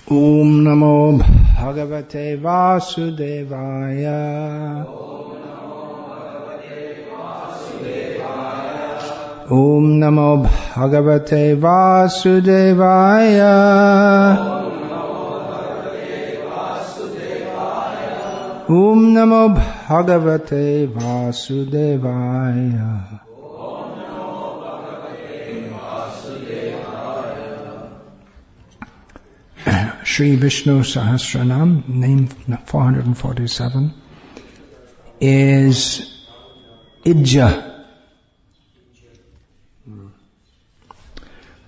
Om Namo Bhagavate Vasudevaya. Om Namo Bhagavate Vasudevaya. Om Namo Bhagavate Vasudevaya. Sri Vishnu Sahasranama, name 447, is Ijyah,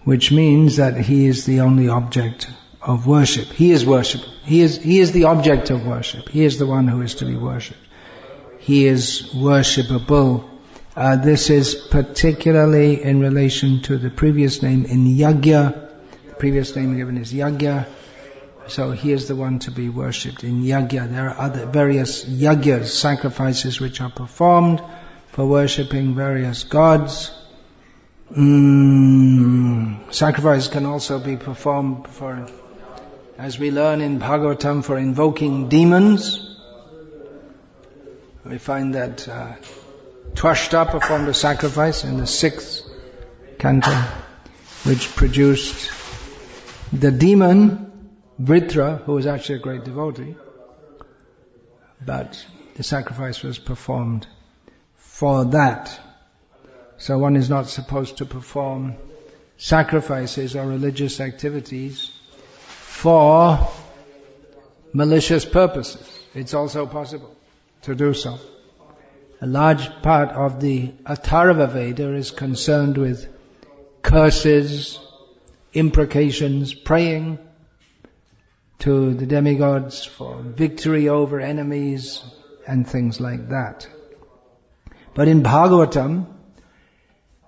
which means that he is the only object of worship. He is worshipable. He is the object of worship. He is the one who is to be worshipped. He is worshipable. This is particularly in relation to the previous name in Ijyah. The previous name given is Ijyah. So he is the one to be worshipped in Ijyah. There are other various Ijyahs, sacrifices which are performed for worshipping various gods. Sacrifice can also be performed for, as we learn in Bhagavatam, for invoking demons. We find that Twashta performed a sacrifice in the 6th canto, which produced the demon Vritra, who was actually a great devotee, but the sacrifice was performed for that. So one is not supposed to perform sacrifices or religious activities for malicious purposes. It's also possible to do so. A large part of the Atharva Veda is concerned with curses, imprecations, praying to the demigods for victory over enemies and things like that. But in Bhagavatam,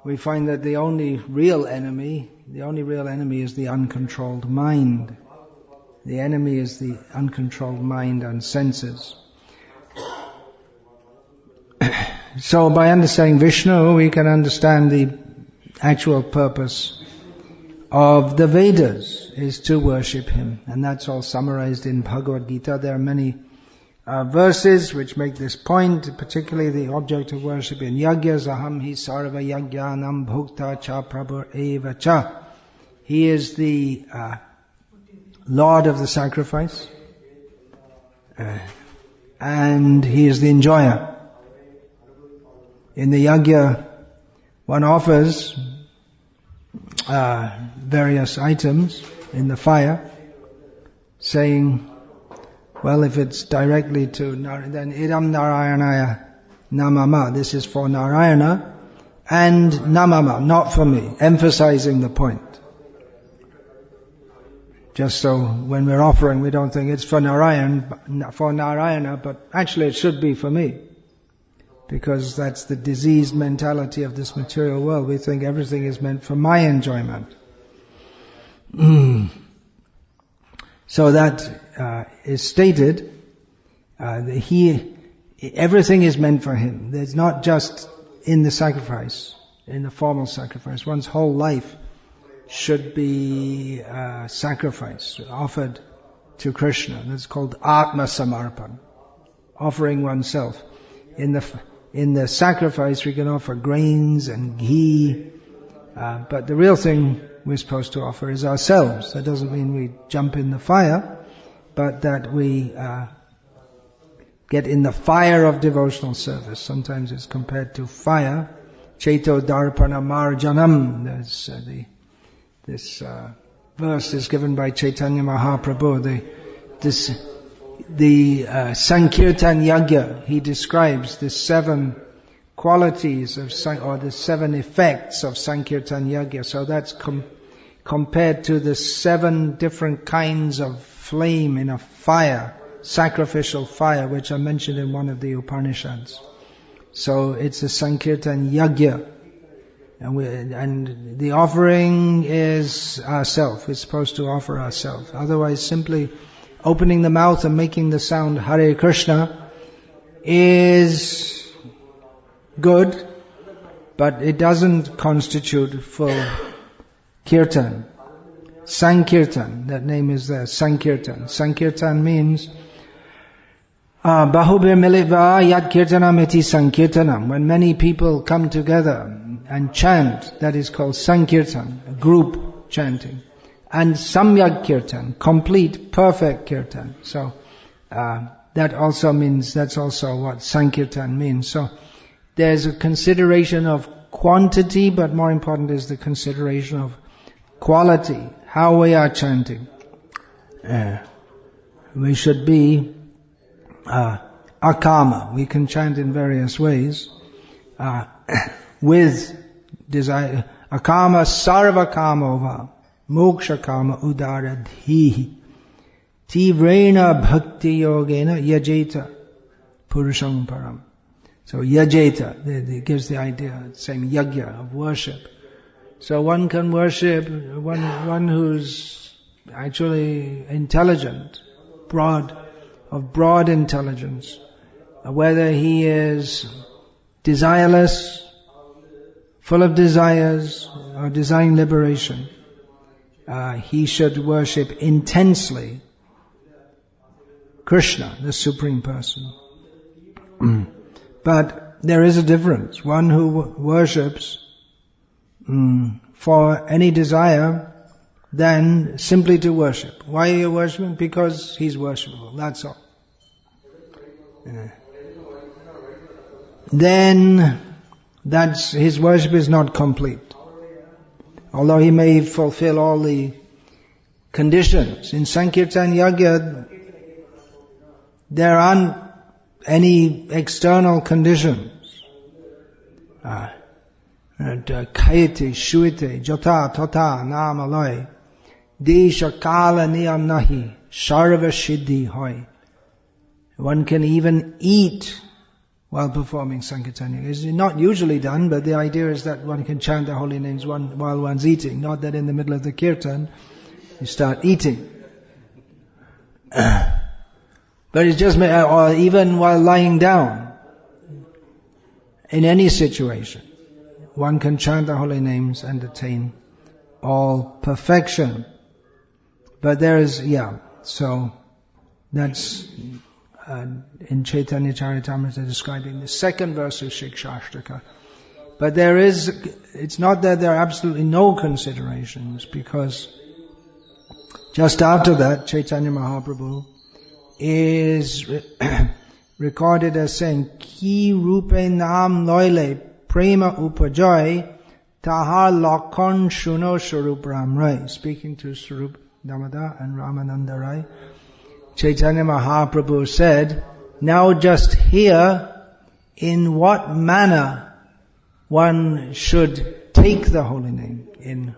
we find that the only real enemy is the uncontrolled mind. The enemy is the uncontrolled mind and senses. So by understanding Vishnu, we can understand the actual purpose of the Vedas is to worship him. And that's all summarized in Bhagavad Gita. There are many verses which make this point, particularly the object of worship in Yajna, Aham hi sarva yajnanam bhukta cha prabhur eva cha. He is the Lord of the sacrifice, and he is the enjoyer. In the Yajna, one offers various items in the fire, saying, well, if it's directly to then idam Narayanaya namama, this is for Narayana, and namama, not for me, emphasizing the point. Just so when we're offering, we don't think it's for Narayana, but actually it should be for me. Because that's the diseased mentality of this material world. We think everything is meant for my enjoyment. So that is stated. Everything is meant for him. It's not just in the sacrifice, in the formal sacrifice. One's whole life should be sacrificed, offered to Krishna. That's called Atma Samarpan, offering oneself. In the sacrifice we can offer grains and ghee, but the real thing we're supposed to offer is ourselves. That doesn't mean we jump in the fire, but that we get in the fire of devotional service. Sometimes it's compared to fire. Cheto Darpana Marjanam. This verse is given by Chaitanya Mahaprabhu. The Sankirtan Yajna, he describes the 7 qualities or the 7 effects of Sankirtan Yajna. So that's compared to the 7 different kinds of flame in a fire, sacrificial fire, which are mentioned in one of the Upanishads. So it's a Sankirtan Yajna. And the offering is ourself. We're supposed to offer ourselves. Otherwise, simply opening the mouth and making the sound Hare Krishna is good, but it doesn't constitute full kirtan. Sankirtan. That name is there, Sankirtan. Sankirtan means Bahubir militva yad kirtanam iti sankirtanam. When many people come together and chant, that is called Sankirtan, a group chanting. And Samyak Kirtan, complete, perfect Kirtan. So that also means, that's also what Sankirtan means. So there's a consideration of quantity, but more important is the consideration of quality, how we are chanting. We should be akama. We can chant in various ways with desire. Akama sarva kamova moksha kama udaradhihi tivrena bhakti yogena yajeta purusham param. So yajeta, it gives the idea, same yajna of worship. So one can worship one who's actually intelligent, of broad intelligence, whether he is desireless, full of desires, or desiring liberation. He should worship intensely Krishna, the Supreme Person. But there is a difference. One who worships for any desire, then simply to worship. Why are you worshiping? Because he's worshipable, that's all. Then his worship is not complete. Although he may fulfill all the conditions. In Sankirtan Yajna, there aren't any external conditions. Kayate, shuite, jota, tota, nam aloy, desha kala niyam nahi, sharva siddhi hoy. One can even eat while performing Sankirtan. It's not usually done, but the idea is that one can chant the holy names while one's eating. Not that in the middle of the kirtan, you start eating. But it's just, or even while lying down, in any situation, one can chant the holy names and attain all perfection. But there is, so that's in Chaitanya Charitamrita describing the second verse of Shikshashtaka. But it's not that there are absolutely no considerations, because just after that, Chaitanya Mahaprabhu is recorded as saying, Ki rupe naam loile prema upajoy tahar lakon shuno Swarup Ram Rai. Speaking to Swarup Damodar and Ramananda Rai, Chaitanya Mahaprabhu said, now just hear in what manner one should take the holy name. In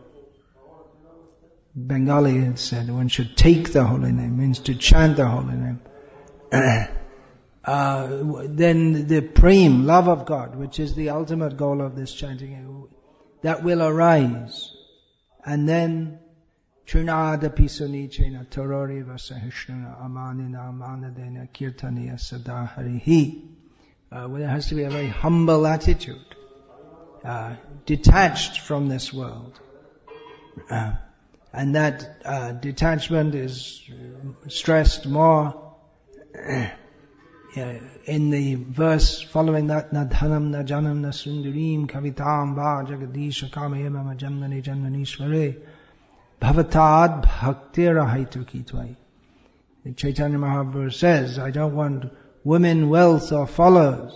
Bengali it said one should take the holy name, means to chant the holy name. Then the prem, love of God, which is the ultimate goal of this chanting, that will arise. And then Trinada pisuni chena torori vasahishnana amanina amanadena kirtaniya sada harihi. There has to be a very humble attitude, detached from this world. And that detachment is stressed more in the verse following that, na dhanam na janam na sundarim kavitam va jagadisha kamayama majannani jannanishvare bhavatad bhaktirahaitu kitvai. Chaitanya Mahaprabhu says, I don't want women, wealth or followers,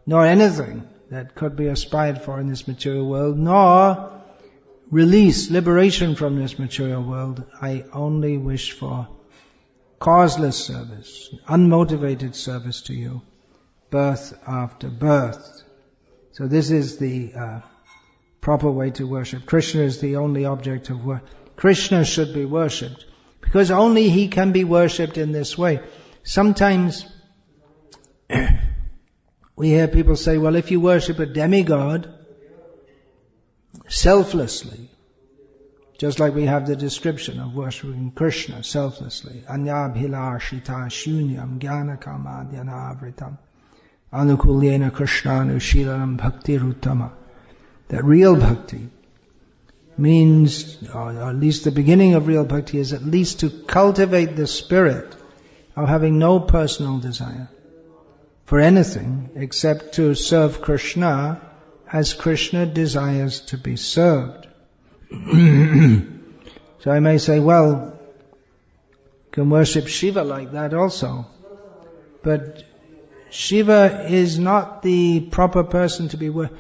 nor anything that could be aspired for in this material world, nor liberation from this material world. I only wish for causeless service, unmotivated service to you, birth after birth. So this is the proper way to worship. Krishna is the only object of worship. Krishna should be worshipped, because only he can be worshipped in this way. Sometimes we hear people say, well, if you worship a demigod selflessly, just like we have the description of worshipping Krishna selflessly, anyabhilashita shunyam jnana kamadhyana anukulyena krishnanu shilanam bhakti ruttama. That real bhakti means, or at least the beginning of real bhakti is at least to cultivate the spirit of having no personal desire for anything except to serve Krishna as Krishna desires to be served. So I may say, well, you can worship Shiva like that also. But Shiva is not the proper person to be worshipped.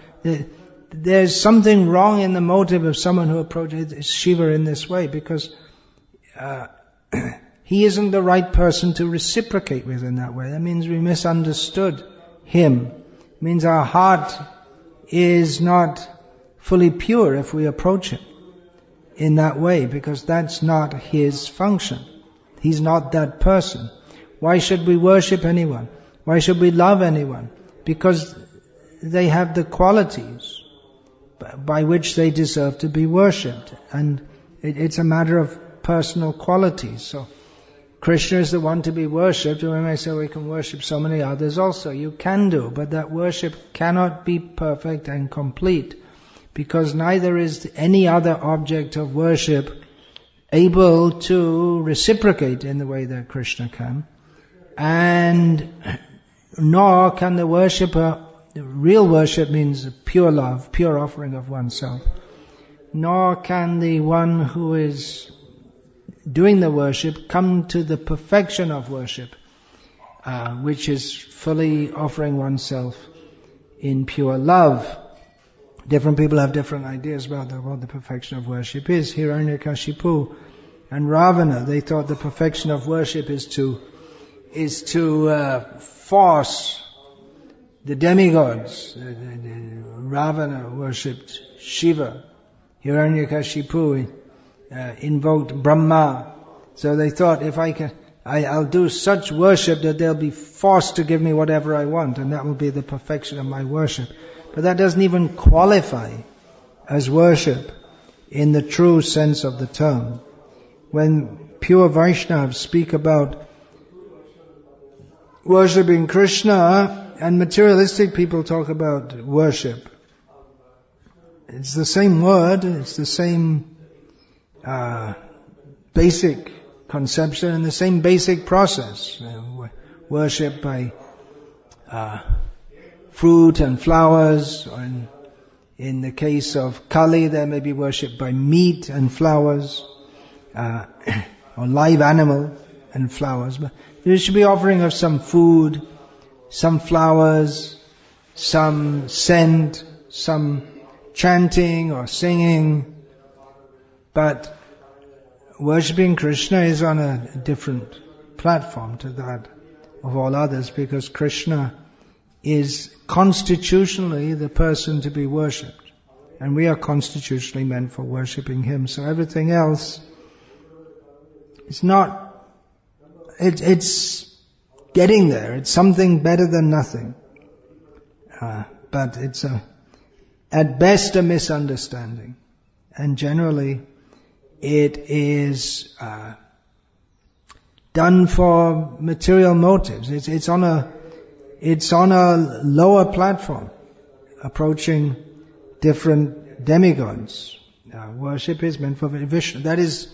There's something wrong in the motive of someone who approaches Shiva in this way, because he isn't the right person to reciprocate with in that way. That means we misunderstood him. It means our heart is not fully pure if we approach him in that way, because that's not his function. He's not that person. Why should we worship anyone? Why should we love anyone? Because they have the qualities by which they deserve to be worshipped. And it's a matter of personal qualities. So Krishna is the one to be worshipped, and we may say we can worship so many others also. You can do, but that worship cannot be perfect and complete, because neither is any other object of worship able to reciprocate in the way that Krishna can. And nor can the worshipper, real worship means pure love, pure offering of oneself. Nor can the one who is doing the worship come to the perfection of worship, which is fully offering oneself in pure love. Different people have different ideas about what the perfection of worship is. Hiranyakashipu and Ravana, they thought the perfection of worship is to force the demigods. Ravana worshipped Shiva. Hiranyakashipu invoked Brahma. So they thought, if I'll do such worship that they'll be forced to give me whatever I want, and that will be the perfection of my worship. But that doesn't even qualify as worship in the true sense of the term. When pure Vaishnavas speak about worshipping Krishna, and materialistic people talk about worship, it's the same word, it's the same basic conception and the same basic process. Worship by fruit and flowers, or in the case of Kali, there may be worship by meat and flowers, or live animal and flowers. But there should be offering of some food, some flowers, some scent, some chanting or singing. But worshipping Krishna is on a different platform to that of all others, because Krishna is constitutionally the person to be worshipped, and we are constitutionally meant for worshipping him. So everything else, it's getting there. It's something better than nothing, but it's at best a misunderstanding, and generally it is done for material motives. It's on a lower platform, approaching different demigods. Worship is meant for Vishnu. That is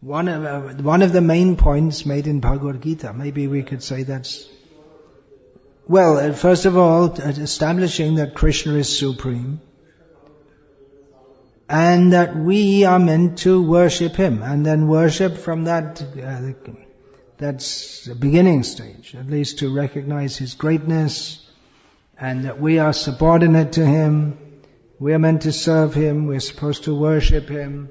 one of the main points made in Bhagavad Gita. Maybe we could say that's, well, first of all, establishing that Krishna is supreme, and that we are meant to worship him, and then worship from that's the beginning stage, at least to recognize his greatness, and that we are subordinate to him, we are meant to serve him, we're supposed to worship him.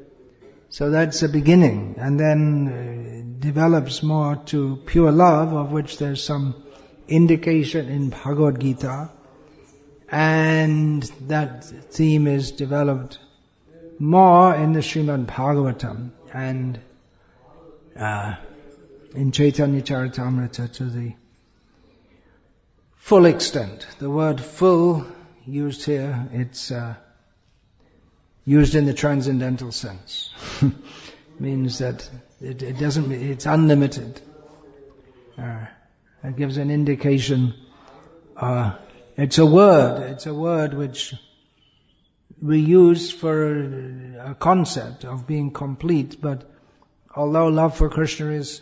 So that's the beginning, and then develops more to pure love, of which there's some indication in Bhagavad Gita, and that theme is developed more in the Srimad Bhagavatam and in Chaitanya Charitamrita to the full extent. The word full used here, it's used in the transcendental sense. Means that it doesn't, it's unlimited. It gives an indication. It's a word which we use for a concept of being complete, but although love for Krishna is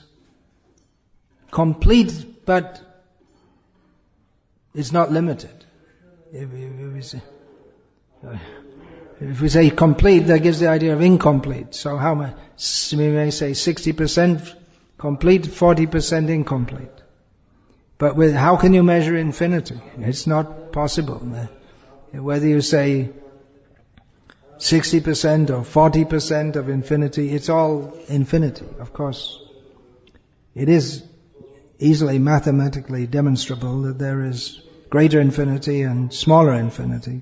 complete, but it's not limited. If we say complete, that gives the idea of incomplete. So how much? We may say 60% complete, 40% incomplete. But how can you measure infinity? It's not possible. Whether you say 60% or 40% of infinity, it's all infinity, of course. It is easily mathematically demonstrable that there is greater infinity and smaller infinity.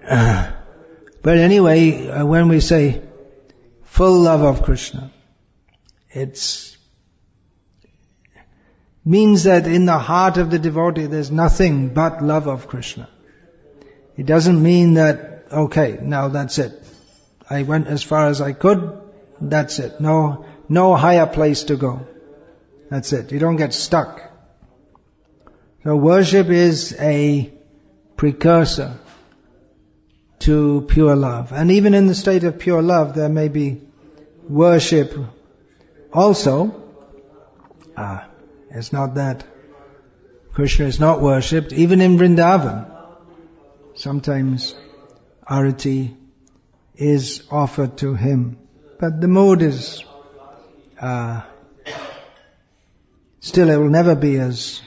But anyway, when we say full love of Krishna, it means that in the heart of the devotee there's nothing but love of Krishna. It doesn't mean that, okay, now that's it. I went as far as I could, that's it. No higher place to go. That's it. You don't get stuck. So worship is a precursor to pure love. And even in the state of pure love, there may be worship also. It's not that Krishna is not worshipped. Even in Vrindavan, sometimes arati is offered to him. But the mood is, still it will never be as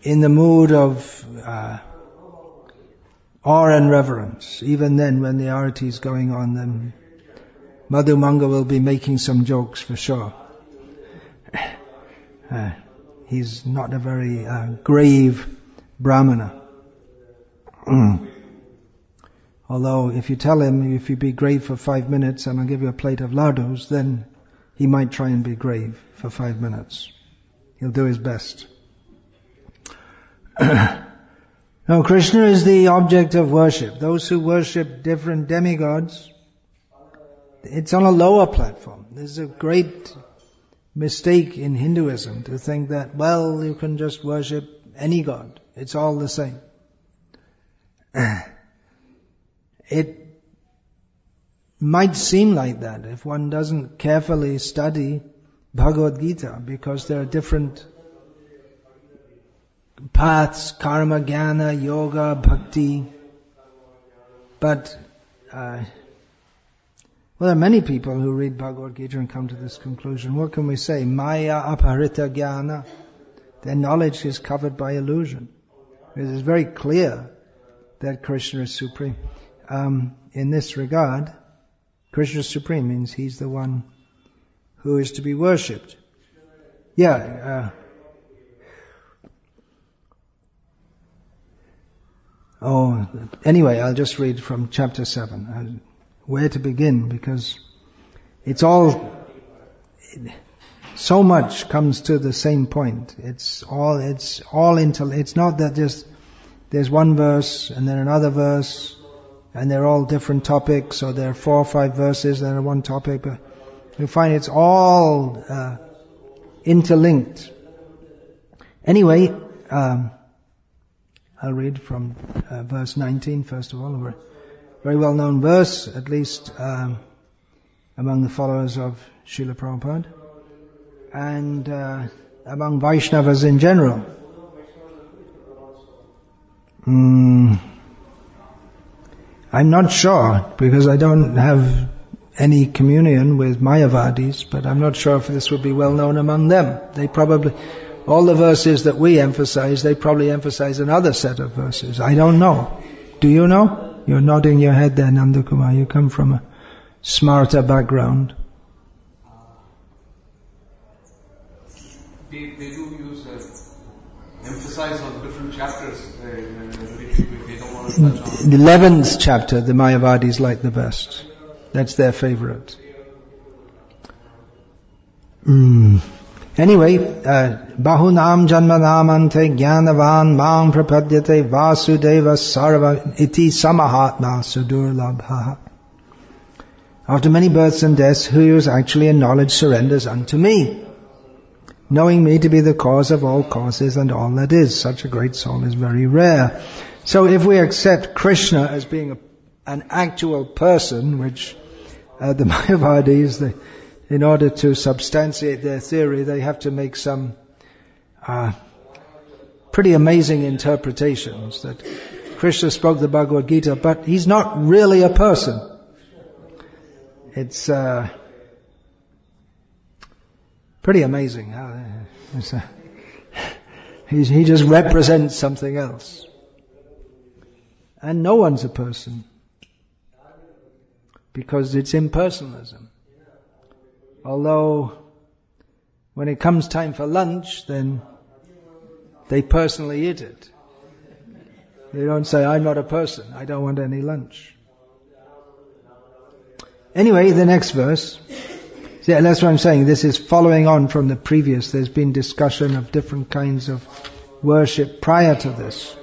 in the mood of awe and reverence. Even then, when the arati is going on, then Madhu Manga will be making some jokes for sure. He's not a very grave brahmana. Although if you tell him, if you be grave for 5 minutes and I'll give you a plate of ladus, then he might try and be grave for 5 minutes. He'll do his best. Now Krishna is the object of worship. Those who worship different demigods, it's on a lower platform. There's a great mistake in Hinduism to think that, well, you can just worship any god. It's all the same. It might seem like that if one doesn't carefully study Bhagavad Gita, because there are different paths, karma, jnana, yoga, bhakti. But well, there are many people who read Bhagavad Gita and come to this conclusion. What can we say? Maya aparita jnana. Their knowledge is covered by illusion. It is very clear that Krishna is supreme. In this regard, Krishna is supreme means he's the one who is to be worshipped. Anyway, I'll just read from chapter 7. Where to begin, because it's all, so much comes to the same point. It's not that just there's one verse and then another verse and they're all different topics, or there are 4 or 5 verses and one topic, but you find it's all interlinked. Anyway, I'll read from verse 19 first of all, a very well known verse, at least among the followers of Srila Prabhupada and among Vaishnavas in general. I'm not sure, because I don't have any communion with Mayavadis, but I'm not sure if this would be well known among them. They probably, all the verses that we emphasize, they probably emphasize another set of verses. I don't know. Do you know? You're nodding your head there, Nandakumar. You come from a smarta background. They do use emphasize on different chapters. They don't want to touch on. The 11th chapter, the Mayavadis like the best. That's their favorite. Anyway, Bahunam Janmanamante Jnanavan Mam Prapadyate Vasudeva Sarva Iti Samahatma Sudurlabha. After many births and deaths, who is actually in knowledge surrenders unto me, knowing me to be the cause of all causes and all that is. Such a great soul is very rare. So if we accept Krishna as being a an actual person, which the Mayavadis, in order to substantiate their theory, they have to make some pretty amazing interpretations that Krishna spoke the Bhagavad Gita, but he's not really a person. It's pretty amazing how he just represents something else. And no one's a person, because it's impersonalism. Although, when it comes time for lunch, then they personally eat it. They don't say, I'm not a person, I don't want any lunch. Anyway, the next verse. See, that's what I'm saying. This is following on from the previous. There's been discussion of different kinds of worship prior to this.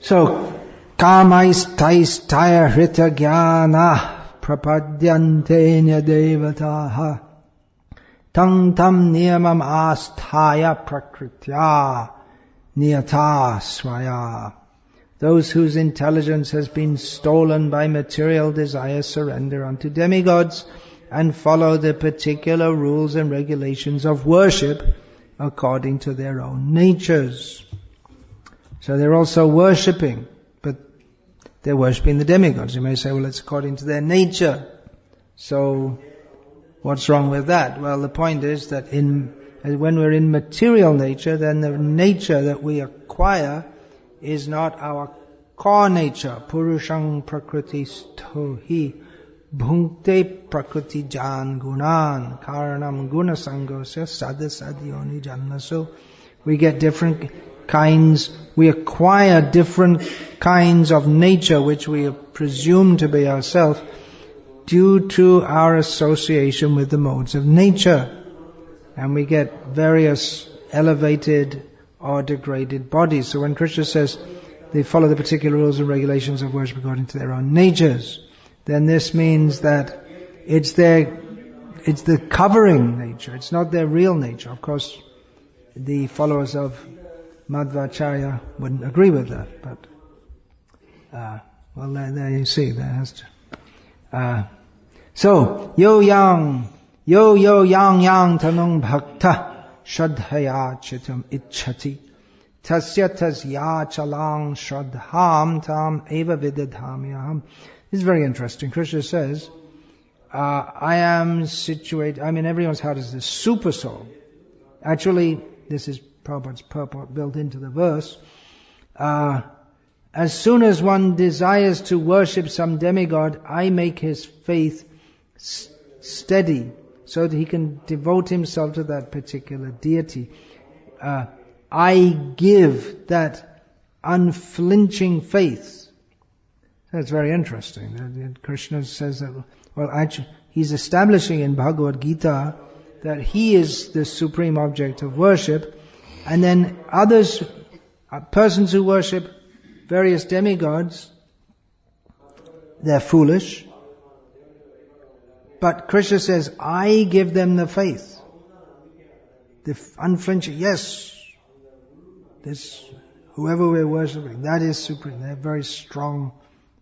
So, kamaisthaistaya hrita jnana prapadyantenya devataha tam niyamam asthaya prakritya niyata swaya. Those whose intelligence has been stolen by material desire surrender unto demigods and follow the particular rules and regulations of worship according to their own natures. So they're also worshipping, but they're worshipping the demigods. You may say, well, it's according to their nature. So what's wrong with that? Well, the point is that when we're in material nature, then the nature that we acquire is not our core nature. Purushang prakritisto hi bhunkte prakriti jan gunan karanam gunasangosya sadasadyoni janmaso. We get different kinds, we acquire different kinds of nature which we presume to be ourselves due to our association with the modes of nature. And we get various elevated or degraded bodies. So when Krishna says they follow the particular rules and regulations of worship according to their own natures, then this means that it's the covering nature, it's not their real nature. Of course, the followers of Madhvacharya wouldn't agree with that, but well, there you see, there has to. So, yo yang tanung bhakta Shadhaya chitam ichhati tasya tasya chalang shadham tam eva vidadhamyaham. This is very interesting. Krishna says, I am situated, everyone's heart is this super soul. Actually, this is Prabhupada's purport built into the verse. As soon as one desires to worship some demigod, I make his faith steady, so that he can devote himself to that particular deity. I give that unflinching faith. That's very interesting. Krishna says that, well, actually, he's establishing in Bhagavad Gita that he is the supreme object of worship, and then others, persons who worship various demigods, they're foolish. But Krishna says, I give them the faith. The unflinching, yes, this, whoever we're worshipping, that is supreme. They have very strong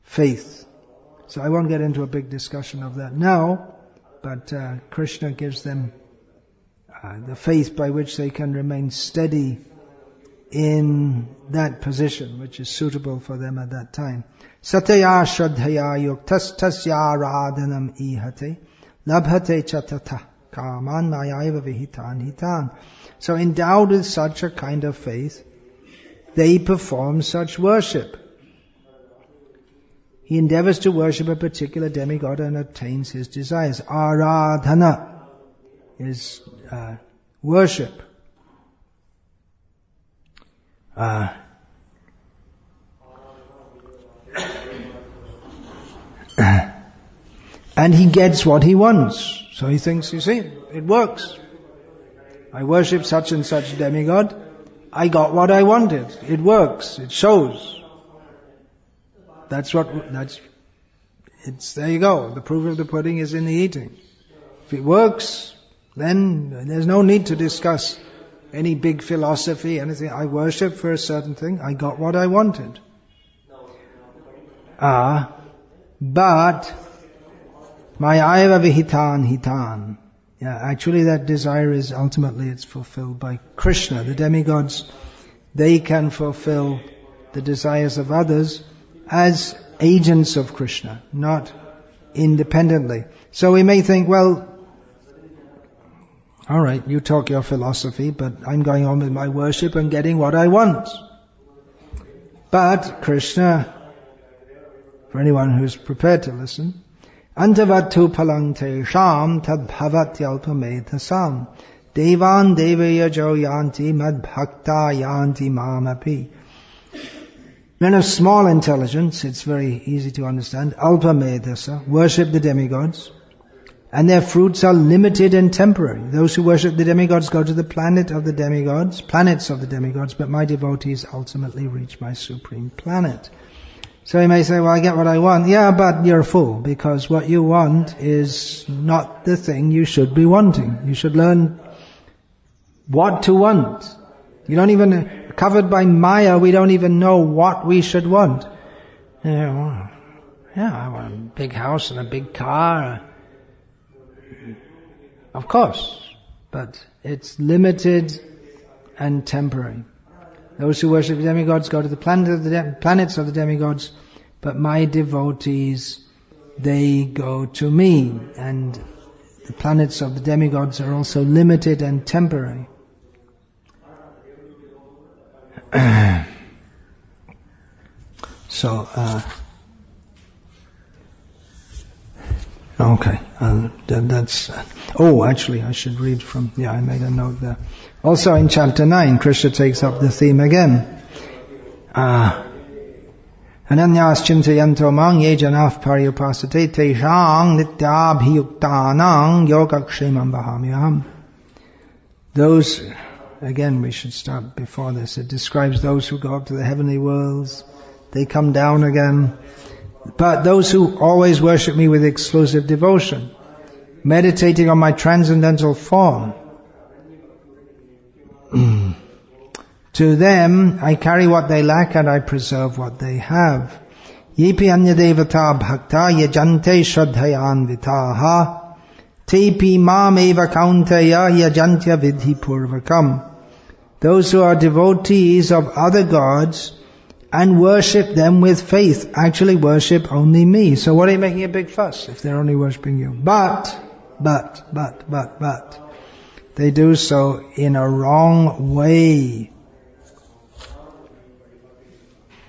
faith. So I won't get into a big discussion of that now, but Krishna gives them the faith by which they can remain steady in that position, which is suitable for them at that time. Satya shraddhaya yuktas tasya radhanam ihate labhate chatata kaman mayaiva vihitan hitan. So endowed with such a kind of faith, they perform such worship. He endeavors to worship a particular demigod and obtains his desires. Aradhana is worship. And he gets what he wants. So he thinks, you see, it works. I worship such and such demigod. I got what I wanted. It works. It shows. There you go. The proof of the pudding is in the eating. If it works, then there's no need to discuss any big philosophy, anything. I worship for a certain thing. I got what I wanted. but Mayaiva vihitan hitan. Yeah, actually that desire is ultimately it's fulfilled by Krishna. The demigods, they can fulfill the desires of others as agents of Krishna, not independently. So we may think, well, all right, you talk your philosophy, but I'm going on with my worship and getting what I want. But Krishna, for anyone who's prepared to listen, Antavatu palang tesham tad bhavatyalpamethasam devan devaya jo yanti mad bhakta yanti mamapi. Men of small intelligence, it's very easy to understand, alpamedhasa, worship the demigods, and their fruits are limited and temporary. Those who worship the demigods go to the planets of the demigods, but my devotees ultimately reach my supreme planet. So you may say, well, I get what I want. Yeah, but you're a fool, because what you want is not the thing you should be wanting. You should learn what to want. You don't even, covered by Maya, we don't even know what we should want. You know, yeah, I want a big house and a big car. Of course, but it's limited and temporary. Those who worship demigods go to the planets of the demigods, but my devotees, they go to me, and the planets of the demigods are also limited and temporary. So, okay, that's... actually, I should read from... Yeah, I made a note there. Also in chapter 9, Krishna takes up the theme again. Ananyas chintayanto mang ye janaf paryupasate teshang nityabhiyuktanang yogakshemam bahamyaham. Those... Again, we should start before this. It describes those who go up to the heavenly worlds. They come down again. But those who always worship me with exclusive devotion, meditating on my transcendental form, to them I carry what they lack and I preserve what they have. Yepi anya devata bhakta yajante shraddhayan vitaha tepi mam eva kaunteya yajantya vidhi purvakam. Those who are devotees of other gods and worship them with faith actually worship only me. So what are you making a big fuss if they're only worshipping you? But, they do so in a wrong way.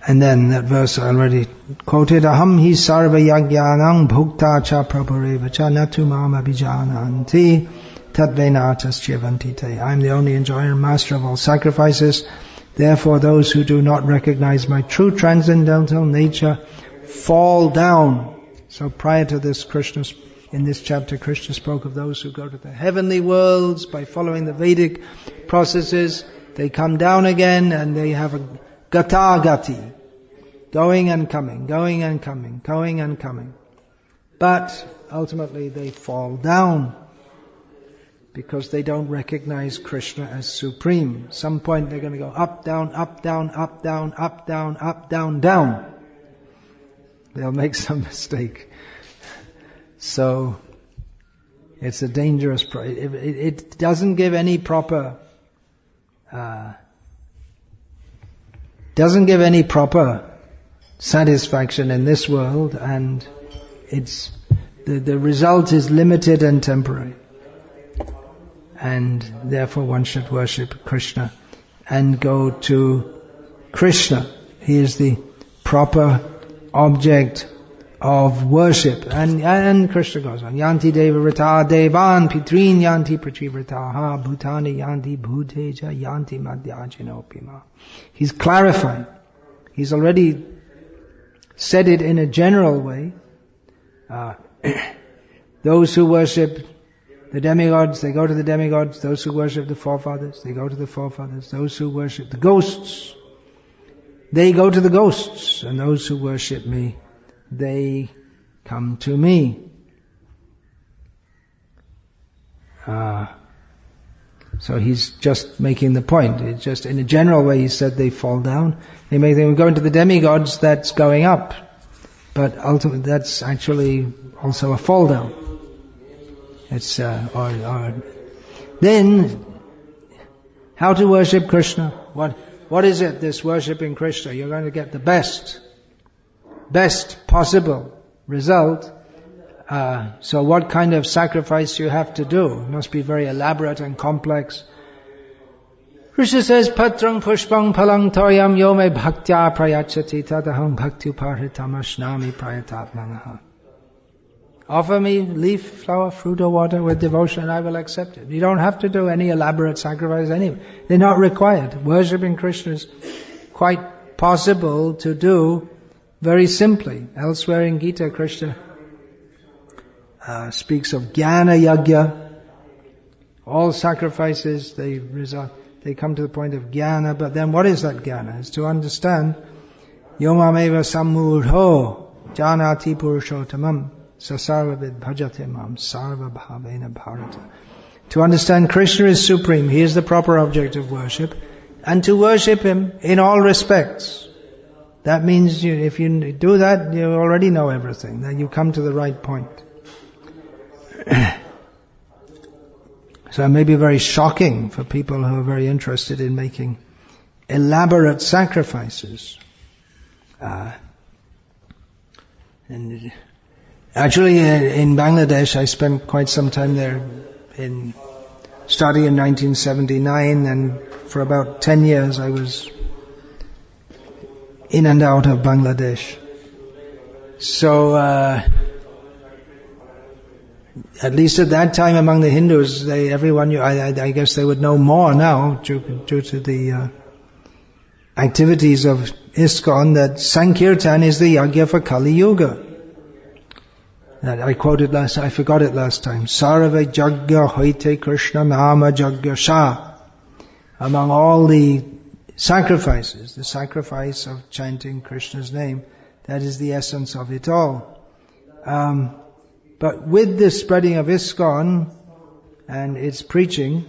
And then that verse I already quoted, Aham hi sarva yagyanang bhukta cha prapareva cha natu mam abhijananti tadvenatas chivanti te. I am the only enjoyer and master of all sacrifices. Therefore those who do not recognize my true transcendental nature fall down. So prior to this, in this chapter, Krishna spoke of those who go to the heavenly worlds by following the Vedic processes. They come down again and they have a gata-gati. Going and coming, going and coming, going and coming. But ultimately they fall down because they don't recognize Krishna as supreme. Some point they're going to go up, down, up, down, up, down, up, down, up, down, down. They'll make some mistake. So it's a dangerous it doesn't give any proper satisfaction in this world, and it's the result is limited and temporary. And therefore one should worship Krishna and go to Krishna. He is the proper object of worship. And Krishna goes on, Yanti deva rita devan pitrin yanti prachivritaha bhutani yanti bhuteja yanti madhyajinopima. He's clarifying. He's already said it in a general way. Those who worship the demigods, they go to the demigods. Those who worship the forefathers, they go to the forefathers. Those who worship the ghosts, they go to the ghosts. And those who worship me, they come to me. So he's just making the point. It's just in a general way he said they fall down. They may think we go into the demigods, that's going up. but ultimately that's actually also a fall down. It's then how to worship Krishna? What is it? This worshiping Krishna? You're going to get the best possible result. So what kind of sacrifice you have to do? It must be very elaborate and complex. Krishna says, Patrang pushpang palang toyam yo me bhaktya prayachati tadaham bhakti uparhitam ashnami prayatatmanaha. Offer me leaf, flower, fruit or water with devotion and I will accept it. You don't have to do any elaborate sacrifice anyway. They're not required. Worshipping Krishna is quite possible to do very simply. Elsewhere in Gita, Krishna speaks of jnana yajna. All sacrifices, they come to the point of jnana, but then what is that jnana? It's to understand yomameva sammurho janati purushottamam sasarvavid bhajate mam sarva bhavena bharata. To understand Krishna is supreme, He is the proper object of worship, and to worship Him in all respects. That means if you do that, you already know everything, then you come to the right point. So it may be very shocking for people who are very interested in making elaborate sacrifices. And actually in Bangladesh, I spent quite some time there starting in 1979, and for about 10 years I was in and out of Bangladesh. So at least at that time among the Hindus, everyone knew, I guess they would know more now due to the activities of ISKCON, that Sankirtan is the yajna for Kali Yuga. I forgot it last time. Sarva yajna hoite Krishna nama yajna sha. Among all the sacrifices, the sacrifice of chanting Krishna's name, that is the essence of it all. But with the spreading of ISKCON and its preaching,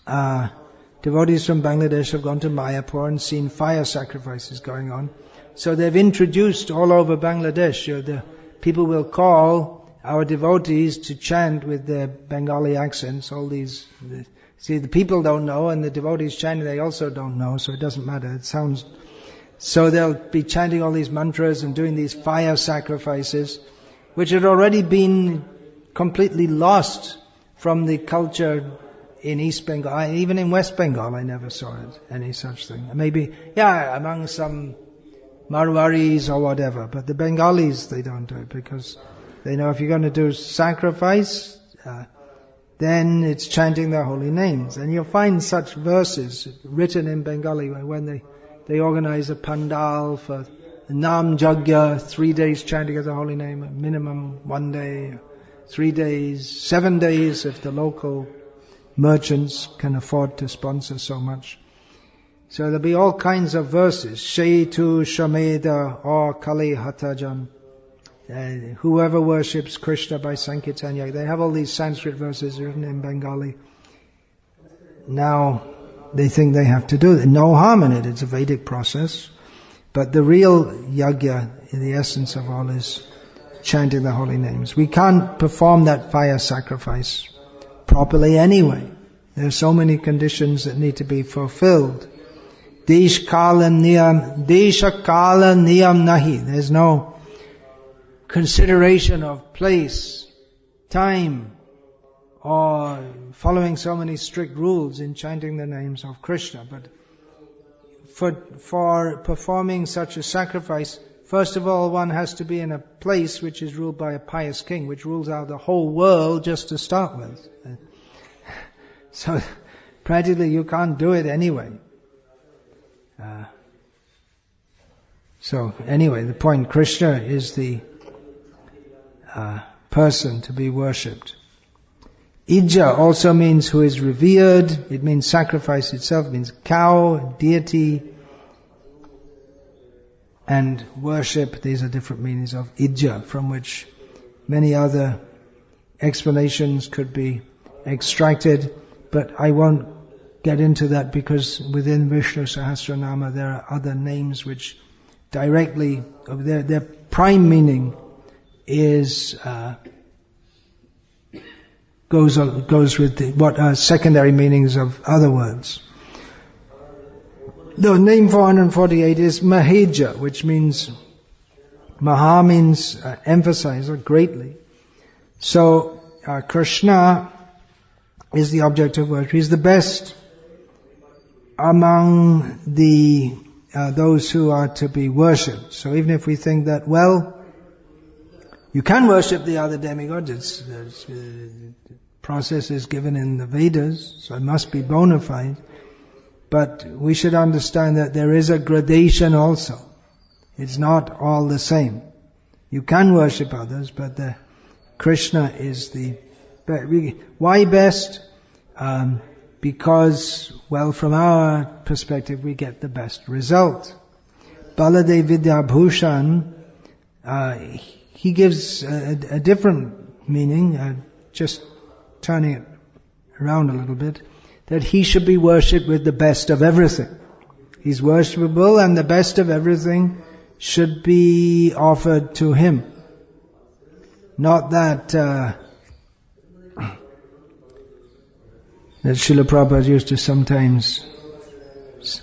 devotees from Bangladesh have gone to Mayapur and seen fire sacrifices going on. So they've introduced all over Bangladesh, the people will call our devotees to chant with their Bengali accents. The people don't know, and the devotees chanting, they also don't know, so it doesn't matter. So they'll be chanting all these mantras and doing these fire sacrifices, which had already been completely lost from the culture in East Bengal. Even in West Bengal, I never saw any such thing. Maybe, among some Marwaris or whatever, but the Bengalis, they don't do it, because they know if you're going to do sacrifice, then it's chanting the holy names. And you'll find such verses written in Bengali when they organize a pandal for Nam Jagya, 3 days chanting of the holy name, minimum 1 day, 3 days, 7 days if the local merchants can afford to sponsor so much. So there'll be all kinds of verses. Shaitu Shameda or Kali Hatajan. Whoever worships Krishna by Sankirtan, they have all these Sanskrit verses written in Bengali. Now they think they have to do it. No harm in it. It's a Vedic process. But the real yajna, in the essence of all, is chanting the holy names. We can't perform that fire sacrifice properly anyway. There are so many conditions that need to be fulfilled. Desha kala niyam nahi. There's no consideration of place, time, or following so many strict rules in chanting the names of Krishna. But for performing such a sacrifice, first of all, one has to be in a place which is ruled by a pious king, which rules out the whole world just to start with. So practically you can't do it anyway. So anyway, the point, Krishna is the person to be worshipped. Ijyah also means who is revered. It means sacrifice itself. It means cow, deity, and worship. These are different meanings of Ijyah, from which many other explanations could be extracted. But I won't get into that, because within Vishnu Sahasranama there are other names which directly, their prime meaning is goes with what are secondary meanings of other words. The name 448 is Mahejyah, which means Maha means emphasize or greatly. So Krishna is the object of worship. He's the best among the those who are to be worshipped. So even if we think that, well, you can worship the other demigods, process is given in the Vedas, so it must be bona fide. But we should understand that there is a gradation also. It's not all the same. You can worship others, but Krishna is the best. Why best? Because, well, from our perspective, we get the best result. Baladev Vidyabhushan, he gives a different meaning, just turning it around a little bit, that he should be worshipped with the best of everything. He's worshipable, and the best of everything should be offered to him. Not that Srila Prabhupada used to sometimes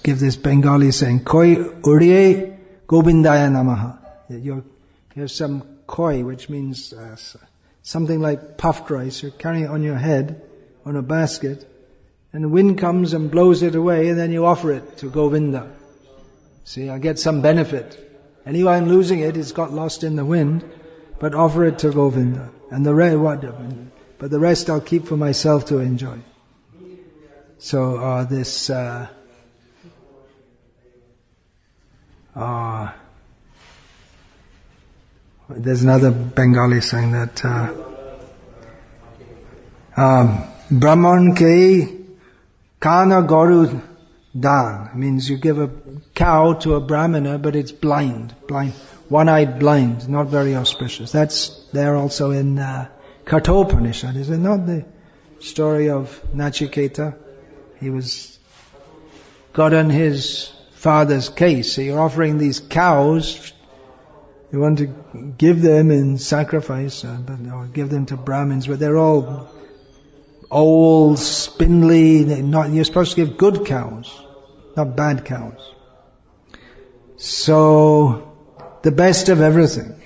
give this Bengali saying, Koi Uriye Govindaya Namaha. You have some koi, which means something like puffed rice. You're carrying it on your head, on a basket, and the wind comes and blows it away, and then you offer it to Govinda. See, I get some benefit. Anyone losing it, it's got lost in the wind, but offer it to Govinda. And the rest I'll keep for myself to enjoy. So there's another Bengali saying that Brahman ke kana goru dan means you give a cow to a brahmana, but it's blind, one-eyed blind, not very auspicious. That's there also in Kratuh Upanishad, is it not? The story of Nachiketa. He got on his father's case. So you're offering these cows, you want to give them in sacrifice, or give them to Brahmins, but they're all old, spindly. You're supposed to give good cows, not bad cows. So the best of everything.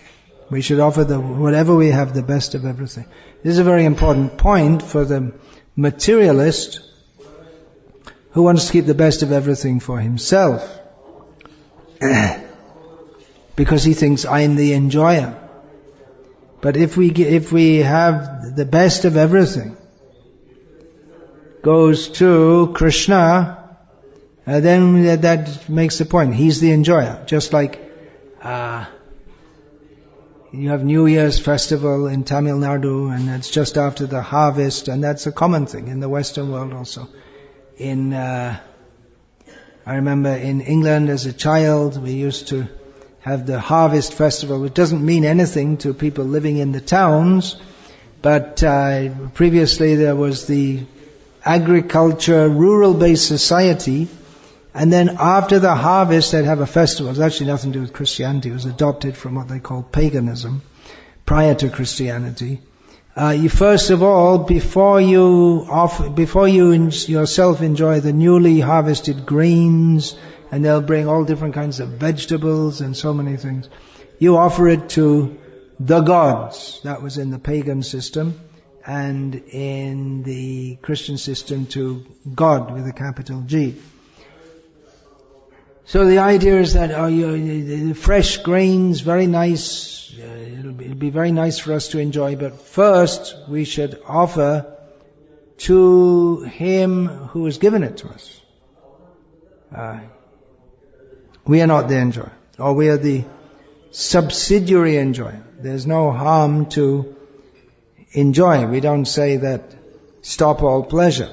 We should offer whatever we have, the best of everything. This is a very important point for the materialist who wants to keep the best of everything for himself. Because he thinks, I'm the enjoyer. But if we have the best of everything goes to Krishna, then that makes the point. He's the enjoyer. Just like you have New Year's festival in Tamil Nadu, and it's just after the harvest, and that's a common thing in the Western world also. I remember in England as a child, we used to have the harvest festival, which doesn't mean anything to people living in the towns, but previously there was the agriculture, rural-based society, and then after the harvest they'd have a festival. It was actually nothing to do with Christianity, it was adopted from what they call paganism, prior to Christianity. You first of all, before you yourself enjoy the newly harvested grains, and they'll bring all different kinds of vegetables and so many things, you offer it to the gods. That was in the pagan system, and in the Christian system to God with a capital G. So the idea is that the fresh grains, very nice, it'll be very nice for us to enjoy, but first we should offer to Him who has given it to us. We are not the enjoyer, or we are the subsidiary enjoyer. There's no harm to enjoy. We don't say that stop all pleasure,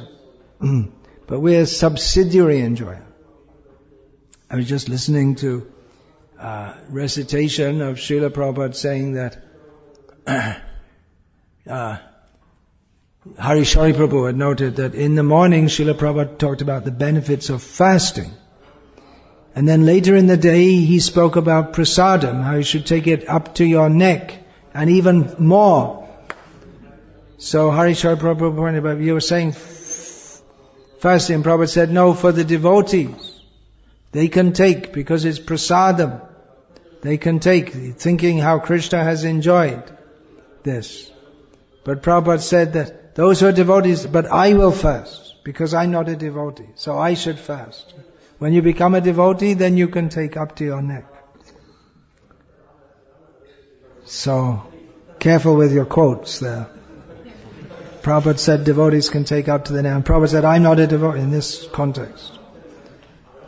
but we are subsidiary enjoyer. I was just listening to recitation of Srila Prabhupada saying that Harishari Prabhu had noted that in the morning Srila Prabhupada talked about the benefits of fasting. And then later in the day, he spoke about prasadam, how you should take it up to your neck, and even more. So Harishar Prabhupada pointed out, you were saying fasting, and Prabhupada said, no, for the devotees, they can take, because it's prasadam, they can take, thinking how Krishna has enjoyed this. But Prabhupada said that those who are devotees, but I will fast, because I'm not a devotee, so I should fast. When you become a devotee, then you can take up to your neck. So, careful with your quotes there. Prabhupada said devotees can take up to the neck. And Prabhupada said, I'm not a devotee in this context.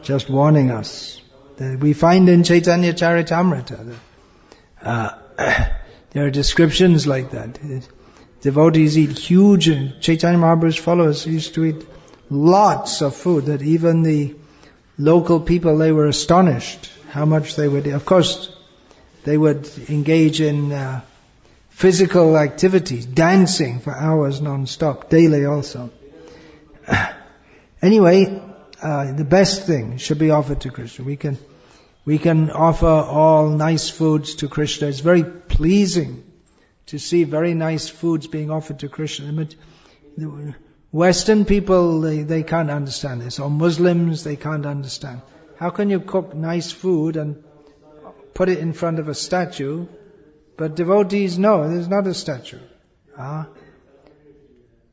Just warning us. We find in Chaitanya Charitamrita that there are descriptions like that. Devotees eat huge, Chaitanya Mahaprabhu's followers used to eat lots of food, that even the local people, they were astonished how much they would eat. Of course, they would engage in physical activities, dancing for hours non-stop, daily also. Anyway, the best thing should be offered to Krishna. We can offer all nice foods to Krishna. It's very pleasing to see very nice foods being offered to Krishna. But the Western people, they can't understand this. Or Muslims, they can't understand. How can you cook nice food and put it in front of a statue? But devotees, no, there's not a statue. Pratima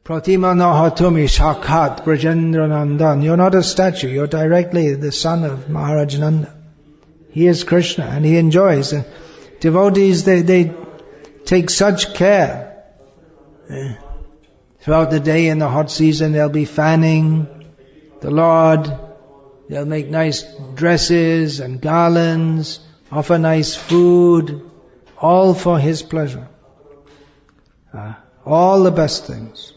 nahatumi shakhat Brajendra Nandan. You're not a statue, you're directly the son of Maharaj Nanda. He is Krishna and he enjoys. And devotees, they take such care. Throughout the day in the hot season, they'll be fanning the Lord. They'll make nice dresses and garlands, offer nice food, all for His pleasure. All the best things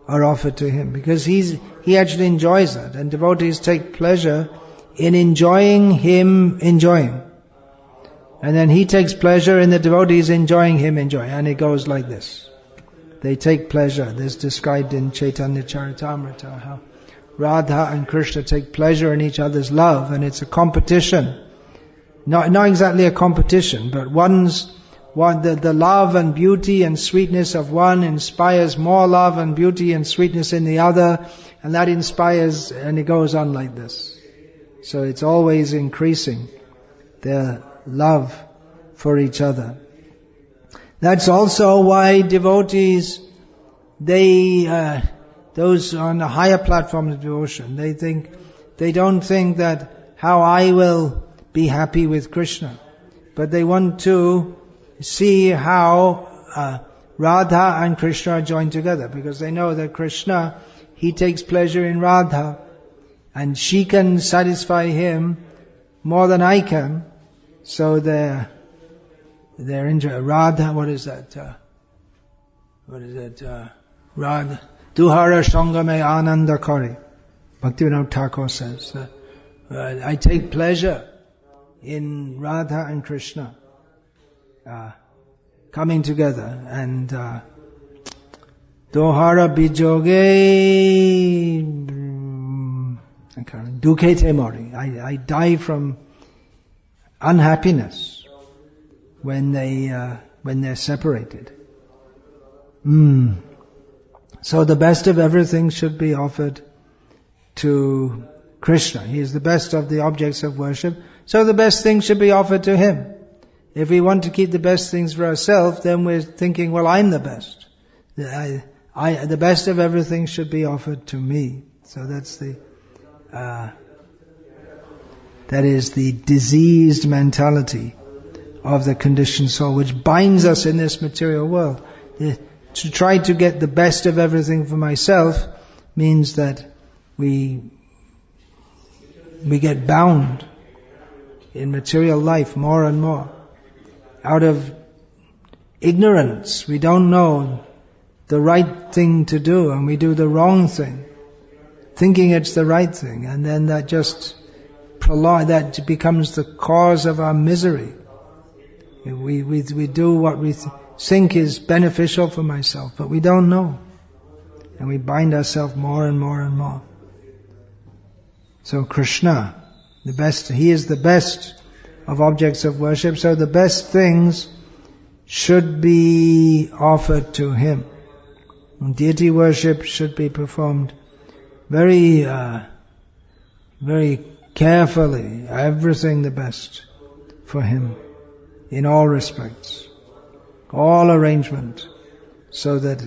are offered to Him because He actually enjoys that. And devotees take pleasure in enjoying Him enjoying. And then He takes pleasure in the devotees enjoying Him enjoying. And it goes like this. They take pleasure. This is described in Chaitanya Charitamrita, how Radha and Krishna take pleasure in each other's love, and it's a competition. Not exactly a competition, but the love and beauty and sweetness of one inspires more love and beauty and sweetness in the other, and that inspires, and it goes on like this. So it's always increasing their love for each other. That's also why devotees, those on a higher platform of devotion, they don't think that how I will be happy with Krishna, but they want to see how Radha and Krishna are joined together, because they know that Krishna, he takes pleasure in Radha, and she can satisfy him more than I can. So they're into Radha. What is that? Radha. Duhara Shangame Ananda Kari. Bhaktivinoda Thakur says that I take pleasure in Radha and Krishna coming together, and Dohara Bijoge Dukete Mori. I die from unhappiness when they're separated. So the best of everything should be offered to Krishna. He is the best of the objects of worship. So the best things should be offered to Him. If we want to keep the best things for ourselves, then we're thinking, well, I'm the best. The best of everything should be offered to me. So that's that is the diseased mentality of the conditioned soul, which binds us in this material world. To try to get the best of everything for myself means that we get bound in material life more and more. Out of ignorance, we don't know the right thing to do, and we do the wrong thing, thinking it's the right thing, and then that just that becomes the cause of our misery. We do what we think is beneficial for myself, but we don't know. And we bind ourselves more and more and more. So Krishna, The best, He is the best of objects of worship, so the best things should be offered to Him. And deity worship should be performed very carefully, everything the best for Him, in all respects, all arrangement, so that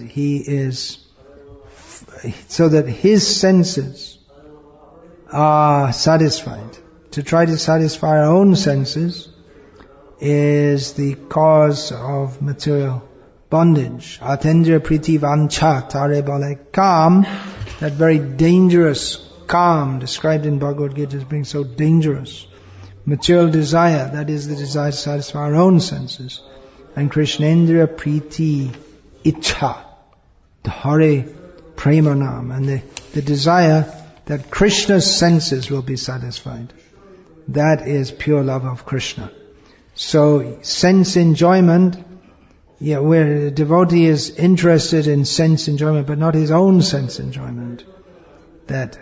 His senses are satisfied. To try to satisfy our own senses is the cause of material bondage. Atendra priti vancha tare bale kam, that very dangerous kam described in Bhagavad Gita as being so dangerous. Material desire, that is the desire to satisfy our own senses. And Krishnendra priti Ijyah, the Hare Premanam, and the desire that Krishna's senses will be satisfied. That is pure love of Krishna. So sense enjoyment, where a devotee is interested in sense enjoyment, but not his own sense enjoyment. That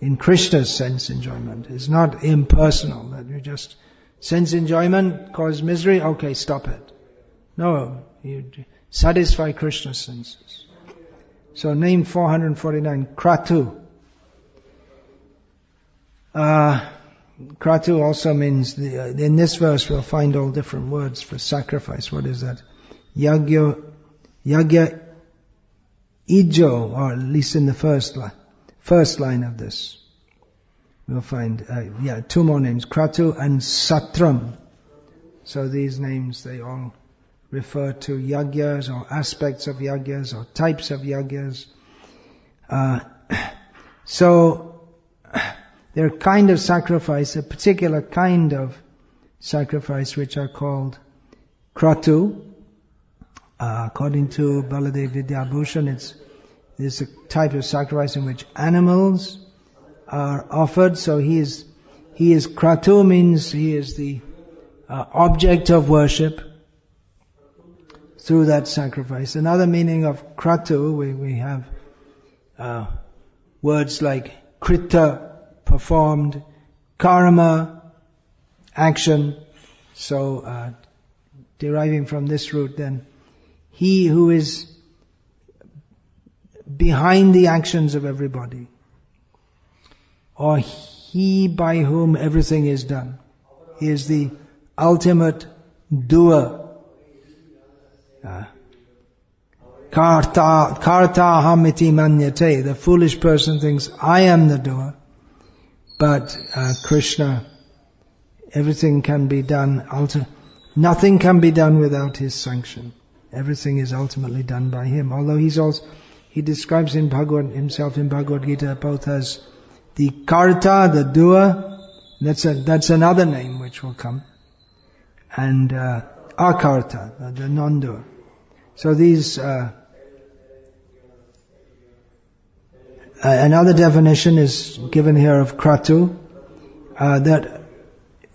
in Krishna's sense enjoyment is not impersonal. That you just sense enjoyment cause misery. Okay, stop it. No, you satisfy Krishna's senses. So name 449, Kratuh. Kratuh also means, in this verse we'll find all different words for sacrifice. What is that? Ijyah, Ijyah, or at least in the first line of this. We'll find, two more names, Kratuh and Satram. So these names, they all refer to yajnas or aspects of yajnas or types of yajnas. So they're a kind of sacrifice, a particular kind of sacrifice, which are called Kratuh. According to Baladev Vidyabhushan, it's a type of sacrifice in which animals are offered. So he is Kratuh, means he is the object of worship through that sacrifice. Another meaning of Kratuh, we have words like Krita, performed, karma, action. So deriving from this root, then, he who is behind the actions of everybody, or he by whom everything is done. He is the ultimate doer. Karta hamiti manyate. The foolish person thinks, I am the doer. But Krishna, everything can be done, nothing can be done without His sanction. Everything is ultimately done by Him. Although He describes himself in Bhagavad Gita both as the Karta, the doer, that's another name which will come, and Akarta, the non-doer. So these, another definition is given here of Kratuh, that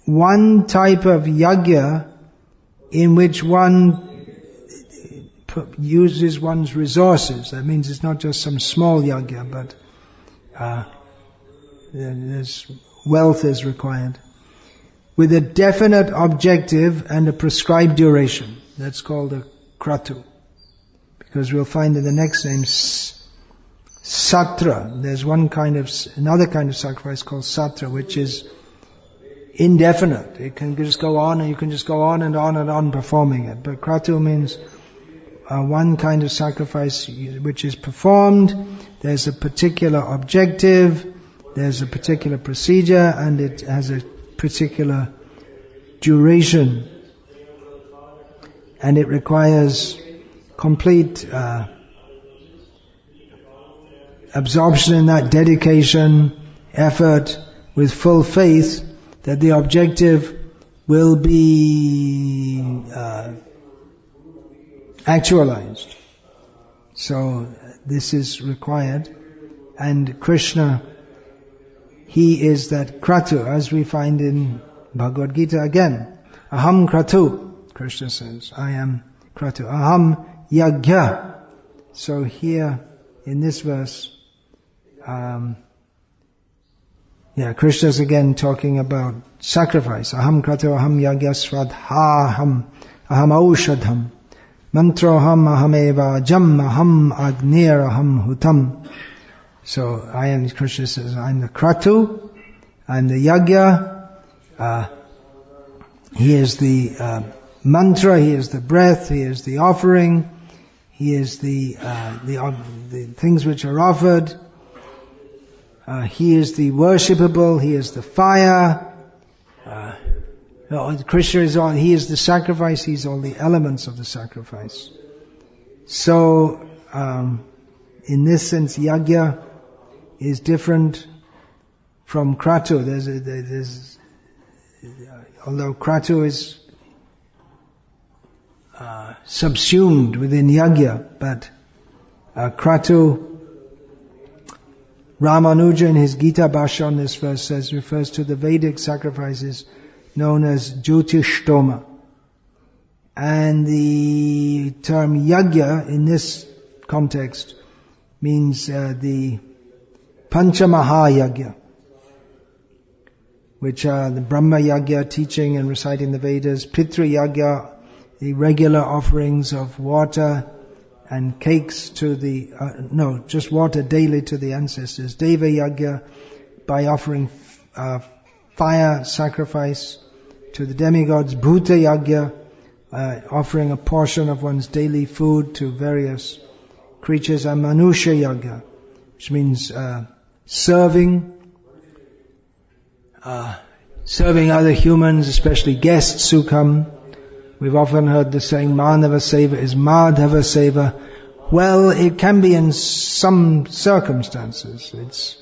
one type of yajna in which one uses one's resources. That means it's not just some small yajna, but there's wealth is required, with a definite objective and a prescribed duration. That's called a Kratuh. Because we'll find in the next name, Satra. There's another kind of sacrifice called Satra, which is indefinite. It can just go on, and you can just go on and on and on performing it. But Kratuh means one kind of sacrifice which is performed. There's a particular objective, there's a particular procedure, and it has a particular duration. And it requires complete absorption in that, dedication, effort, with full faith that the objective will be actualized. So this is required. And Krishna, He is that Kratuh, as we find in Bhagavad Gita again. Aham Kratuh, Krishna says, I am Kratuh. Aham Ijyah. So here in this verse, Krishna is again talking about sacrifice. Aham kratuh aham yagya svadhaham aham aushadham mantroham ahameva jam aham agnir aham hutam. So Krishna says, I'm the Kratuh, I'm the yagya, he is the mantra, he is the breath, he is the offering, he is the things which are offered, he is the worshipable, he is the fire, Krishna is all, he is the sacrifice, he's all the elements of the sacrifice. So, in this sense, yagya is different from Kratuh. Although Kratuh is subsumed within yagya, but Kratuh, Ramanuja in his Gita Bhashya on this verse refers to the Vedic sacrifices known as Jyotishtoma. And the term yagya in this context means the Pancha-Mahejyah, which are the Brahma Yagya, teaching and reciting the Vedas, Pitru Yagya, the regular offerings of water and cakes to just water daily to the ancestors, Deva Yagya, by offering fire sacrifice to the demigods, Bhuta Yagya, offering a portion of one's daily food to various creatures, and Manusha Yagya, which means serving other humans, especially guests who come. We've often heard the saying, Manava Seva is Madhava Seva. Well, it can be in some circumstances. It's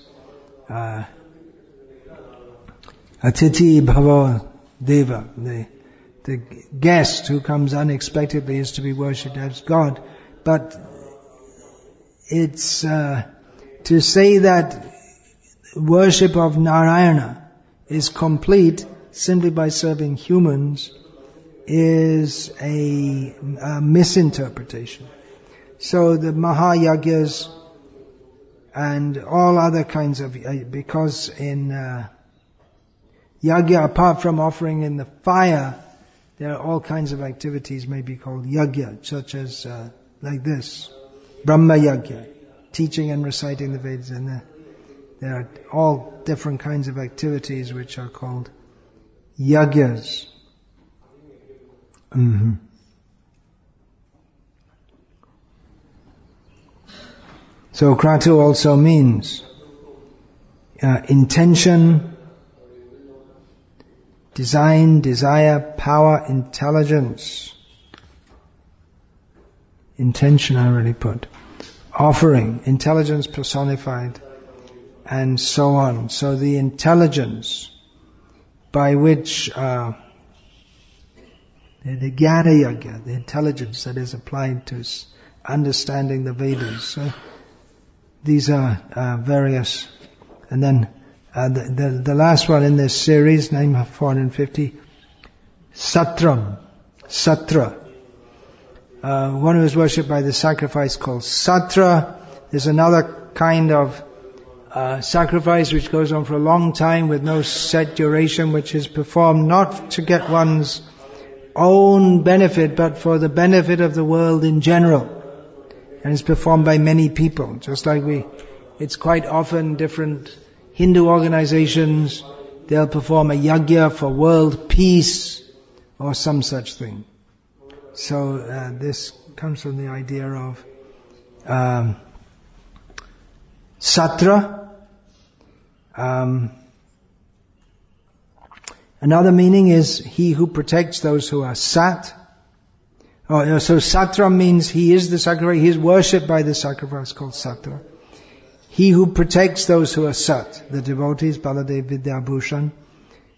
Atiti Bhava Deva. The guest who comes unexpectedly is to be worshipped as God. But it's to say that worship of Narayana is complete simply by serving humans is a misinterpretation. So the Mahayagyas and all other kinds of, because in yagya, apart from offering in the fire, there are all kinds of activities may be called yagya, such as like this, Brahma Yagya, teaching and reciting the Vedas, and there are all different kinds of activities which are called yagyas. Mm-hmm. So Kratuh also means intention, design, desire, power, intelligence. Intention I already put. Offering, intelligence personified, and so on. So the intelligence by which the Jnana Yagya, the intelligence that is applied to understanding the Vedas. So these are various. And then the last one in this series, name 450, Satram, Satra. One who is worshipped by the sacrifice called Satra. There's another kind of sacrifice which goes on for a long time with no set duration, which is performed not to get one's own benefit, but for the benefit of the world in general. And it's performed by many people. Just like it's quite often different Hindu organizations, they'll perform a yagya for world peace or some such thing. So this comes from the idea of Satra. Another meaning is he who protects those who are sat. So Satram means he is the sacrifice, he is worshipped by the sacrifice called Satra. He who protects those who are sat, the devotees, Baladev Vidyabhushan,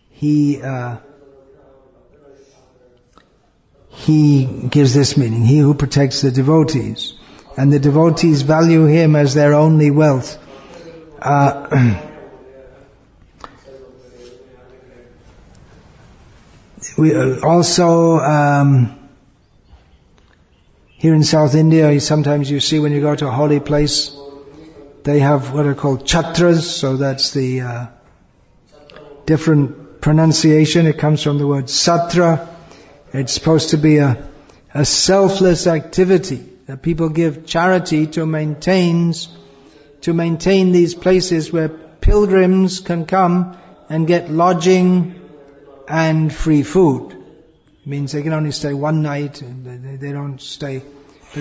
he gives this meaning, he who protects the devotees. And the devotees value him as their only wealth. We also, here in South India, sometimes you see when you go to a holy place, they have what are called chatras, so that's the different pronunciation. It comes from the word satra. It's supposed to be a selfless activity that people give charity to maintain these places where pilgrims can come and get lodging and free food. It means they can only stay one night, and they don't stay.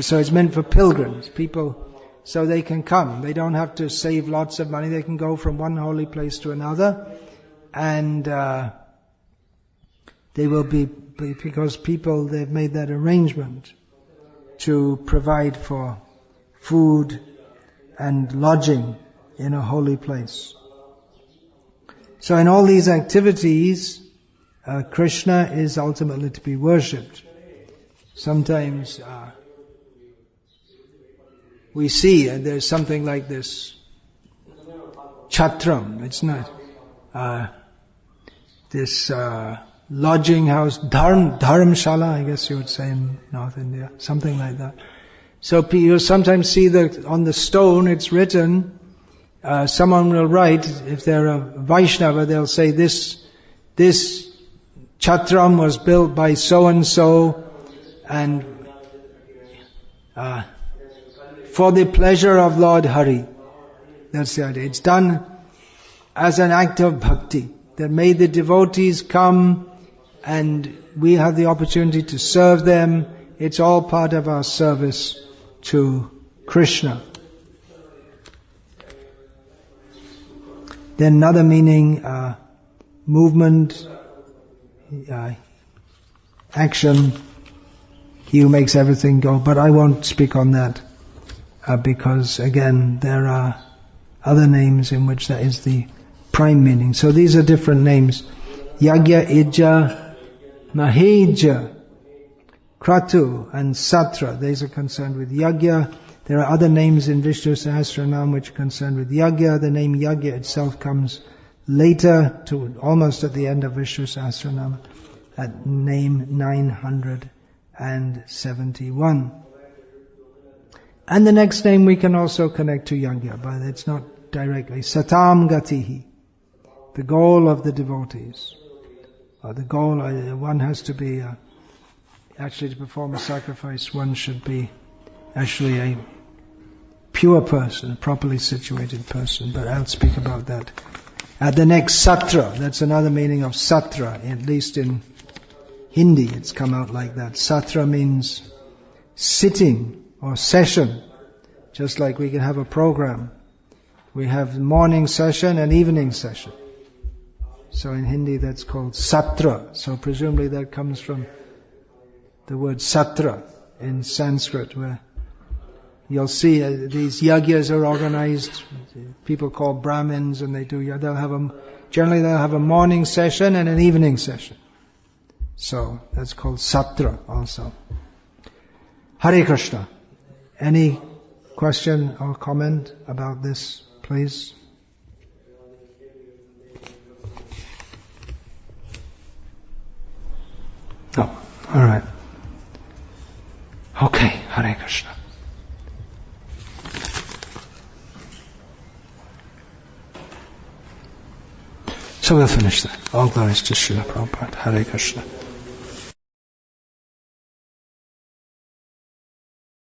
So it's meant for pilgrims, people, so they can come. They don't have to save lots of money. They can go from one holy place to another, and they will be, because people, they've made that arrangement to provide for food and lodging in a holy place. So in all these activities, Krishna is ultimately to be worshipped. Sometimes we see there's something like this Satram. It's not this lodging house, dharamshala, I guess you would say in North India, something like that. So you sometimes see that on the stone it's written, someone will write, if they're a Vaishnava, they'll say this Satram was built by so and so, and for the pleasure of Lord Hari. That's the idea. It's done as an act of bhakti, that may the devotees come and we have the opportunity to serve them. It's all part of our service to Krishna. Then another meaning, movement, action, he who makes everything go. But I won't speak on that, because again, there are other names in which that is the prime meaning. So these are different names. Ijyah, Ijyah, Mahejyah, Kratuh and Satram. These are concerned with Yajna. There are other names in Vishnu Sahasranama which are concerned with Yajna. The name Yajna itself comes later, to almost at the end of Vishnu Sahasranama, at name 971. And the next name we can also connect to Yajna, but it's not directly. Satam Gatihi, the goal of the devotees. The goal, one has to be, actually to perform a sacrifice, one should be actually a pure person, a properly situated person, but I'll speak about that. The next Satra, that's another meaning of Satra, at least in Hindi it's come out like that. Satra means sitting or session, just like we can have a program. We have morning session and evening session. So in Hindi that's called Satra. So presumably that comes from the word Satra in Sanskrit, where you'll see these yajnas are organized. People called Brahmins, and generally they'll have a morning session and an evening session. So that's called Satra also. Hare Krishna. Any question or comment about this, please? No. All right. Okay. Hare Krishna. So we'll finish that. All glories to Srila Prabhupada. Hare Krishna.